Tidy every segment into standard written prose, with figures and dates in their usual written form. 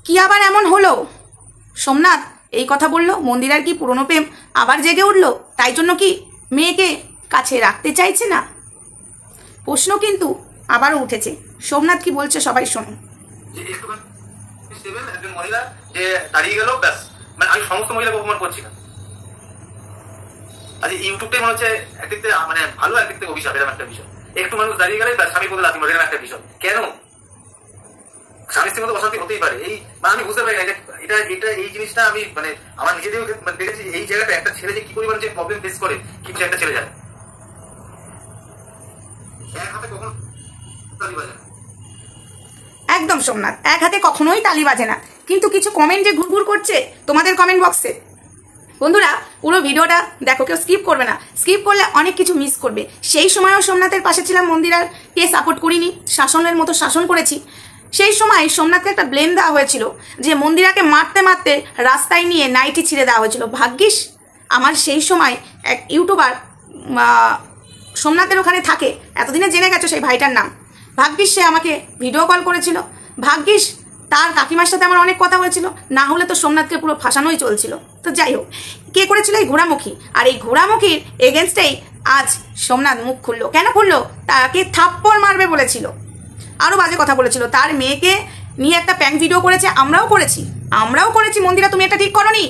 কি আবার এমন হলো? সোমনাথ এই কথা বলল, মন্দিরার কি পুরনো প্রেম আবার জেগে উঠলো? তাই জন্য কি মেয়েকে কাছে রাখতে চাইছে না? প্রশ্ন কিন্তু আবারও উঠেছে। সোমনাথ কি বলছে সবাই শোনো। একজন মহিলা যে দাঁড়িয়ে গেল, ব্যাস, মানে আমি সমস্ত মহিলাকে অপমান করছি না। আজ ইউটিউবটাই মনে হচ্ছে একদিক থেকে মানে ভালো, একদিক থেকে অভিশাপ। এরকম একটা বিষয়, একটু মানুষ দাঁড়িয়ে গেলে ব্যাস স্বামী বলে লাথি মারে, এরকম একটা বিষয়। কেন স্বামী স্ত্রীর মধ্যে অশান্তি হতেই পারে? এই মানে আমি বুঝতে পারি না এটা এটা এই জিনিসটা আমি মানে আমার নিজেদের দেখেছি। এই জায়গাটা একটা ছেলে যে কি পরিমাণ যে প্রবলেম ফেস করে, কিন্তু একটা ছেলে যায় এক হাতে কখন তালি বাজে না। একদম সোমনাথ, এক হাতে কখনোই তালি বাজে না। কিন্তু কিছু কমেন্ট যে ঘুরঘুর করছে তোমাদের কমেন্ট বক্সে, বন্ধুরা পুরো ভিডিওটা দেখো, কেউ স্কিপ করবে না। স্কিপ করলে অনেক কিছু মিস করবে। সেই সময়ও সোমনাথের পাশে ছিলাম, মন্দিরাকে সাপোর্ট করিনি, শাসনের মতো শাসন করেছি। সেই সময় সোমনাথকে একটা ব্লেম দেওয়া হয়েছিল যে মন্দিরাকে মারতে মারতে রাস্তায় নিয়ে নাইটি ছিঁড়ে দেওয়া হয়েছিল। ভাগ্যিস আমার সেই সময় এক ইউটিউবার সোমনাথের ওখানে থাকে, এতদিনে জেনে গেছো সেই ভাইটার নাম। ভাগ্যিস সে আমাকে ভিডিও কল করেছিল, ভাগ্যিস তার কাকিমার সাথে আমার অনেক কথা হয়েছিল, না হলে তো সোমনাথকে পুরো ফাঁসানোই চলছিল। তো যাই হোক, কে করেছিল? এই ঘোড়ামুখী। আর এই ঘোড়ামুখীর এগেনস্টেই আজ সোমনাথ মুখ খুললো। কেন খুললো? তাকে থাপ্পড় মারবে বলেছিল, আরও বাজে কথা বলেছিল, তার মেয়েকে নিয়ে একটা প্যাঙ্ক ভিডিও করেছে। আমরাও করেছি। মন্দিরা তুমি এটা ঠিক করনি।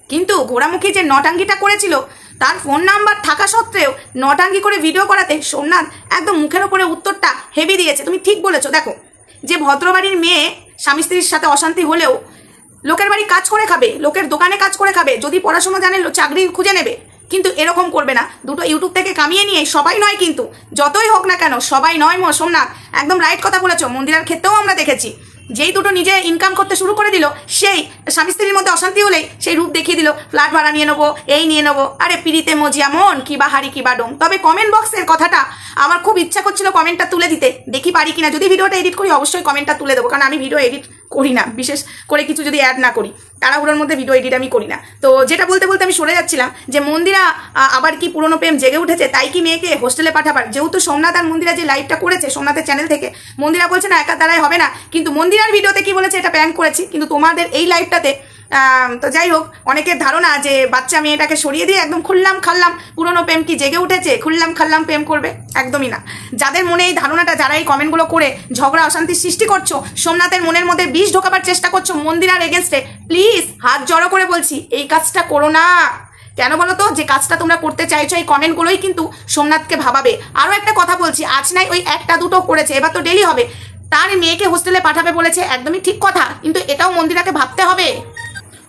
কিন্তু ঘোড়ামুখী যে নটাঙ্গিটা করেছিল, তার ফোন নাম্বার থাকা সত্ত্বেও নটাঙ্গি করে ভিডিও করাতে সোমনাথ একদম মুখের ওপরে উত্তরটা হেভি দিয়েছে। তুমি ঠিক বলেছো। দেখো, যে ভদ্রবাড়ির মেয়ে স্বামী স্ত্রীর সাথে অশান্তি হলেও লোকের বাড়ি কাজ করে খাবে, লোকের দোকানে কাজ করে খাবে, যদি পড়াশোনা জানে চাকরি খুঁজে নেবে, কিন্তু এরকম করবে না। দুটো ইউটিউব থেকে কামিয়ে নিয়ে, সবাই নয় কিন্তু, যতই হোক না কেন সবাই নয়। সোমনাথ একদম রাইট কথা বলেছো। মন্দিরার ক্ষেত্রেও আমরা দেখেছি, যেই দুটো নিজে ইনকাম করতে শুরু করে দিল, সেই স্বামী স্ত্রীর মধ্যে অশান্তি হলেই সেই রূপ দেখিয়ে দিল, ফ্ল্যাট ভাড়া নিয়ে নেবো, এই নিয়ে নেবো। আরে পিড়িতে মজিয়া মন কি বা হারি কি বা ডোম। তবে কমেন্ট বক্সের কথাটা আমার খুব ইচ্ছা করছিল কমেন্টটা তুলে দিতে, দেখি পারি কিনা। যদি ভিডিওটা এডিট করি অবশ্যই কমেন্টটা তুলে দেবো, কারণ আমি ভিডিও এডিট করি না, বিশেষ করে কিছু যদি অ্যাড না করি, তাড়াহুড়োর মধ্যে ভিডিও এডিট আমি করি না। তো যেটা বলতে বলতে আমি সরে যাচ্ছিলাম যে মন্দিরা আবার কি পুরনো প্রেম জেগে উঠেছে, তাই কি মেয়েকে হোস্টেলে পাঠাবার? যেহেতু সোমনাথ আর মন্দিরা যে লাইভটা করেছে সোমনাথের চ্যানেল থেকে, মন্দিরা বলছে না একা দ্বারাই হবে না, কিন্তু মন্দিরার ভিডিওতে কি বলেছে, এটা প্র্যাঙ্ক করেছি। কিন্তু তোমাদের এই লাইভটাতে তো যাই হোক, অনেকের ধারণা যে বাচ্চা মেয়েটাকে সরিয়ে দিয়ে একদম খুললাম খাল্লাম পুরনো প্রেম কি জেগে উঠেছে, খুললাম খাল্লাম প্রেম করবে, একদমই না। যাদের মনে এই ধারণাটা, যারা এই কমেন্টগুলো করে ঝগড়া অশান্তির সৃষ্টি করছো, সোমনাথের মনের মধ্যে বিষ ঢোকাবার চেষ্টা করছো মন্দিরার এগেনস্টে, প্লিজ হাত জড়ো করে বলছি এই কাজটা করো না। কেন বলো তো? যে কাজটা তোমরা করতে চাইছো, এই কমেন্টগুলোই কিন্তু সোমনাথকে ভাবাবে। আরও একটা কথা বলছি, আজ নাই ওই একটা দুটো করেছে, এবার তো ডেলি হবে। তার মেয়েকে হোস্টেলে পাঠাবে বলেছে, একদমই ঠিক কথা, কিন্তু এটাও মন্দিরাকে ভাবতে হবে।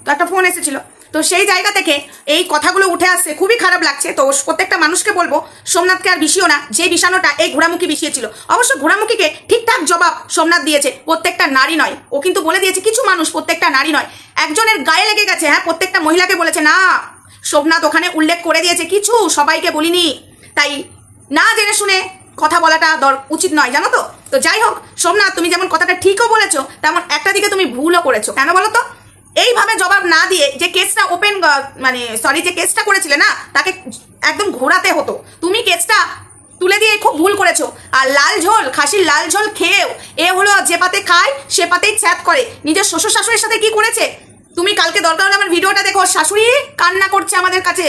তো একটা ফোন এসেছিল, তো সেই জায়গা থেকে এই কথাগুলো উঠে আসছে, খুবই খারাপ লাগছে। তো প্রত্যেকটা মানুষকে বলবো সোমনাথকে আর বিষিও না, যে বিষানোটা এই ঘোড়ামুখী বিষিয়েছিল। অবশ্য ঘোড়ামুখীকে ঠিকঠাক জবাব সোমনাথ দিয়েছে, প্রত্যেকটা নারী নয়। ও কিন্তু বলে দিয়েছে কিছু মানুষ, প্রত্যেকটা নারী নয়। একজনের গায়ে লেগে গেছে, হ্যাঁ, প্রত্যেকটা মহিলাকে বলেছে না। সোমনাথ ওখানে উল্লেখ করে দিয়েছে, কিছু সবাইকে বলিনি, তাই না জেনে শুনে কথা বলাটা উচিত নয়, জানো তো। তো যাই হোক, সোমনাথ তুমি যেমন কথাটা ঠিকও বলেছো, তেমন একটা দিকে তুমি ভুলও করেছো। কেন বলো তো? এইভাবে জবাব না দিয়ে যে কেসটা ওপেন, মানে সরি, যে কেসটা করেছিলে না, তাকে একদম ঘোরাতে হতো। তুমি কেসটা তুলে দিয়ে খুব ভুল করেছো। আর লাল ঝোল, খাসির লাল ঝোল খেয়েও এ হলো যে পাতে খায় সে পাতেই ছ্যাত করে। নিজের শ্বশুর শাশুড়ির সাথে কি করেছে তুমি কালকে দরকার হলে আমার ভিডিওটা দেখো। শাশুড়ি কান্না করছে আমাদের কাছে,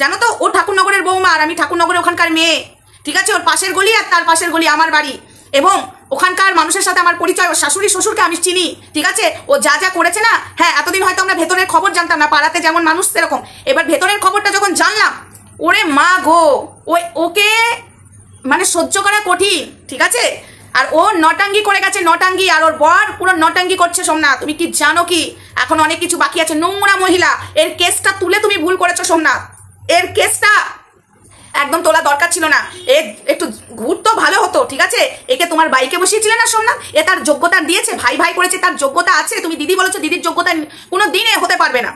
জানো তো। ও ঠাকুরনগরের বৌমা আর আমি ঠাকুরনগরের ওখানকার মেয়ে, ঠিক আছে। ওর পাশের গলি আর তার পাশের গলি আমার বাড়ি, এবং ওখানকার মানুষের সাথে আমার পরিচয়। ওর শাশুড়ি শ্বশুরকে আমি চিনি, ঠিক আছে। ও যা যা করেছে না, হ্যাঁ, এতদিন হয়তো আমরা ভেতরের খবর জানতাম না, পাড়াতে যেমন মানুষ সেরকম। এবার ভেতরের খবরটা যখন জানলাম, ওরে মা গো, ওকে মানে সহ্য করা কঠিন, ঠিক আছে। আর ও নটাঙ্গি করে গেছে, নটাঙ্গি। আর ওর বর পুরো নটাঙ্গি করছে। সোমনাথ তুমি কি জানো কি এখন অনেক কিছু বাকি আছে? নোংরা মহিলা, এর কেসটা তুলে তুমি ভুল করেছো সোমনাথ। এর কেসটা একদম তোলা দরকার ছিল না। এ একটু ঘুরতো ভালো হতো, ঠিক আছে। একে তোমার বাইকে বসিয়েছিলে না সোমনাথ, এ তার যোগ্যতা দিয়েছে, ভাই ভাই করেছে, তার যোগ্যতা আছে। তুমি দিদি বলেছো, দিদির যোগ্যতা কোনো দিনে হতে পারবে না।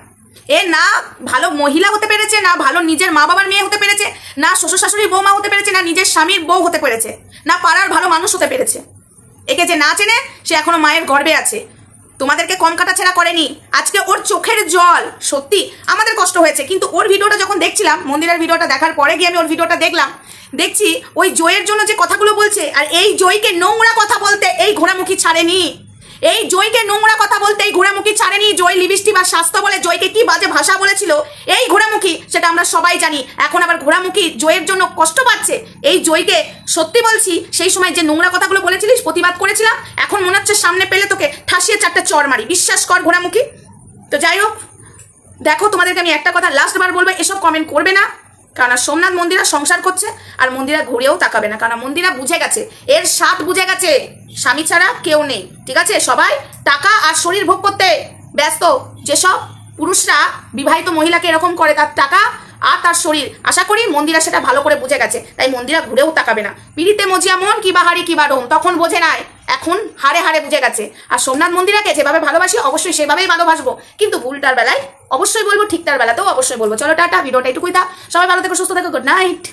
এ না ভালো মহিলা হতে পেরেছে, না ভালো নিজের মা বাবার মেয়ে হতে পেরেছে, না শ্বশুর শাশুড়ির বৌমা হতে পেরেছে, না নিজের স্বামীর বউ হতে পেরেছে, না পাড়ার ভালো মানুষ হতে পেরেছে। একে যে না চেনে সে এখনো মায়ের গর্ভে আছে। তোমাদেরকে কম কাটা ছেঁড়া করেনি। আজকে ওর চোখের জল, সত্যি আমাদের কষ্ট হয়েছে। কিন্তু ওর ভিডিওটা যখন দেখছিলাম, মন্দিরের ভিডিওটা দেখার পরে গিয়ে আমি ওর ভিডিওটা দেখলাম, দেখছি ওই জয়ের জন্য যে কথাগুলো বলছে, আর এই জয়কে নোংরা কথা বলতে এই ঘোড়ামুখী ছাড়েনি। এই জয়কে নোংরা কথা বলতে এই ঘোড়ামুখী লিবিষ্টি বা স্বাস্থ্য বলে জয়কে কি বাজে ভাষা বলেছিল এই ঘোড়ামুখী, সেটা আমরা সবাই জানি। এখন আবার ঘোড়ামুখী জয়ের জন্য কষ্ট পাচ্ছে। এই জয়কে সত্যি বলছি, সেই সময় যে নোংরা কথাগুলো বলেছিলিস, প্রতিবাদ করেছিলাম, এখন মনে হচ্ছে সামনে পেলে তোকে ঠাসিয়ে 4টা চড় মারি, বিশ্বাস কর ঘোড়ামুখী। তো যাই হোক, দেখো তোমাদেরকে আমি একটা কথা লাস্ট বার বলবো, এসব কমেন্ট করবে না, কারণ সোমনাথ মন্দিরা সংসার করছে আর মন্দিরা ঘুরেও তাকাবে না, কারণ মন্দিরা বুঝে গেছে, এর স্বাদ বুঝে গেছে, স্বামী ছাড়া কেউ নেই, ঠিক আছে? সবাই টাকা আর শরীর ভোগ করতে ব্যস্ত। যেসব পুরুষরা বিবাহিত মহিলাকে এরকম করে, তার টাকা আর তার শরীর, আশা করি মন্দিরা সেটা ভালো করে বুঝে গেছে, তাই মন্দিরা ঘুরেও তাকাবে না। পিড়িতে মজিয়া মন কি বাহারি কি বারণ, তখন বোঝে নাই, এখন হাড়ে হাড়ে বুঝে গেছে। আর সোমনাথ মন্দিরাকে যেভাবে ভালোবাসি অবশ্যই সেভাবেই ভালোবাসবো, কিন্তু ভুলটার বেলায় অবশ্যই বলবো, ঠিকটার বেলাতেও অবশ্যই বলবো। চলো টাটা, ভিডিওটা এটুকুই থাক, সবাই ভালো থেকো, সুস্থ থেকো, গুড নাইট।